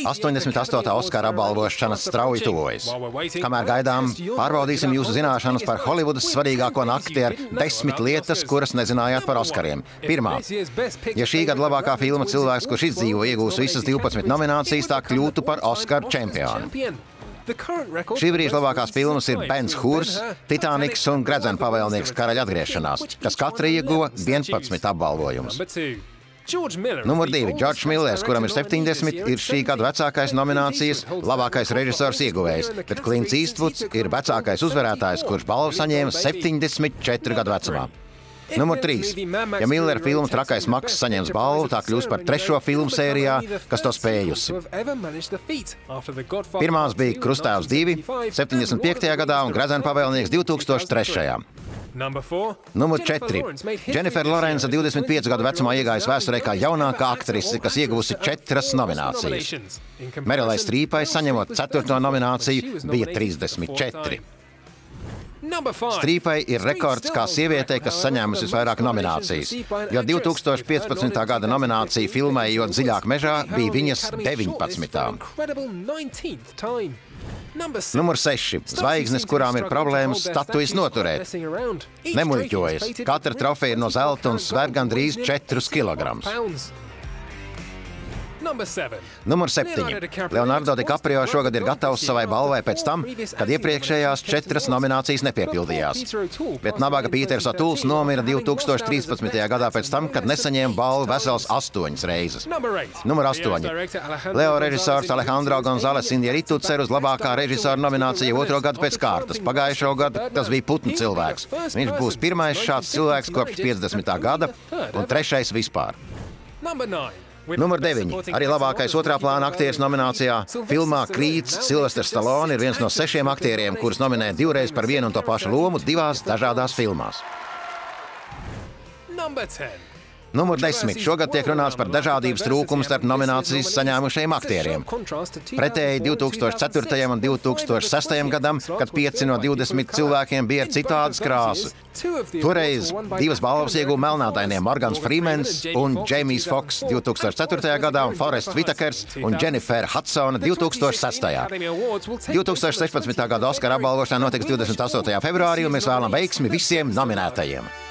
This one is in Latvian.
88. Oskara apbalvošana strauji tuvojas. Kamēr gaidām, pārbaudīsim jūsu zināšanas par Holivudas svarīgāko nakti ar 10 lietas, kuras nezinājāt par Oskariem. Pirmā. Ja šī gada labākā filma cilvēks, kurš izdzīvo, iegūs visas 12 nominācijas, tā kļūtu par Oskaru čempionu. Šī brīža labākās filmas ir Ben Hurs, Titaniks un Gredzena pavēlnieks Karaļa atgriešanās, kas katra ieguva 11 apbalvojumus. Numur 2. Džordžs Millers, kuram ir 70, ir šī gada vecākais nominācijas labākais režisors ieguvējs, bet Klints Īstvuds ir vecākais uzvarētājs, kurš balvu saņēma 74 gadu vecumā. Numur 3. Ja Millera filma Trakais Maks saņems balvu, tā kļūs par 3. filmu sērijā, kas to spējusi. Pirmās bija Krustāvs 2, 75. gadā un Gredzena pavēlnieks 2003. Numur 4. Jennifer Lawrence 25 gadu vecumā iegājas vēsturē kā jaunākā aktrise, kas ieguvusi 4 nominācijas. Merilai Strīpai, saņemot 4. nomināciju, bija 34. Strīpai ir rekords kā sievietei, kas saņēmusi visvairāk nominācijas, jo 2015. gada nominācija filmai Jot dziļāk mežā bija viņas 19. Numur 6. Zvaigznes, kurām ir problēmas statujas noturēt. Nemuļķojas. Katra trofeja ir no zelta un sver gandrīz 4 kilogramus. Numur 7. Leonardo DiCaprio šogad ir gatavs savai balvai pēc tam, kad iepriekšējās 4 nominācijas nepiepildījās. Bet nabaga Pīters O'Tools nomira 2013. gadā pēc tam, kad nesaņēma balvu vesels 8 reizes. Numur 8. Leo režisors Alejandro González Iñárritu cer uz labākā režisora nomināciju 2. gadu pēc kārtas. Pagājušo gadu tas bija Putnu cilvēks. Viņš būs pirmais šāds cilvēks kopš 50. gada un 3. vispār. Numur 9. Arī labākais otrā plāna aktieris nominācijā filmā Krīds Silvesters Stallone ir viens no 6 aktieriem, kurus nominē 2 reizes par vienu un to pašu lomu 2 dažādās filmās. Numur 10. Šogad tiek runāts par dažādības trūkumu starp nominācijas saņēmušajiem aktieriem. Pretēji 2004. un 2006. gadam, kad 5 no 20 cilvēkiem bija ar citādas krāsu. Toreiz 2 balvas ieguva melnādainie Morgans Freemans un Jamijs Foks 2004. gadā un Forests Whitakers un Jennifer Hudsona 2006. 2016. gada Oskara apbalvošana notiks 28. februārī un mēs vēlam veiksmi visiem nominētajiem.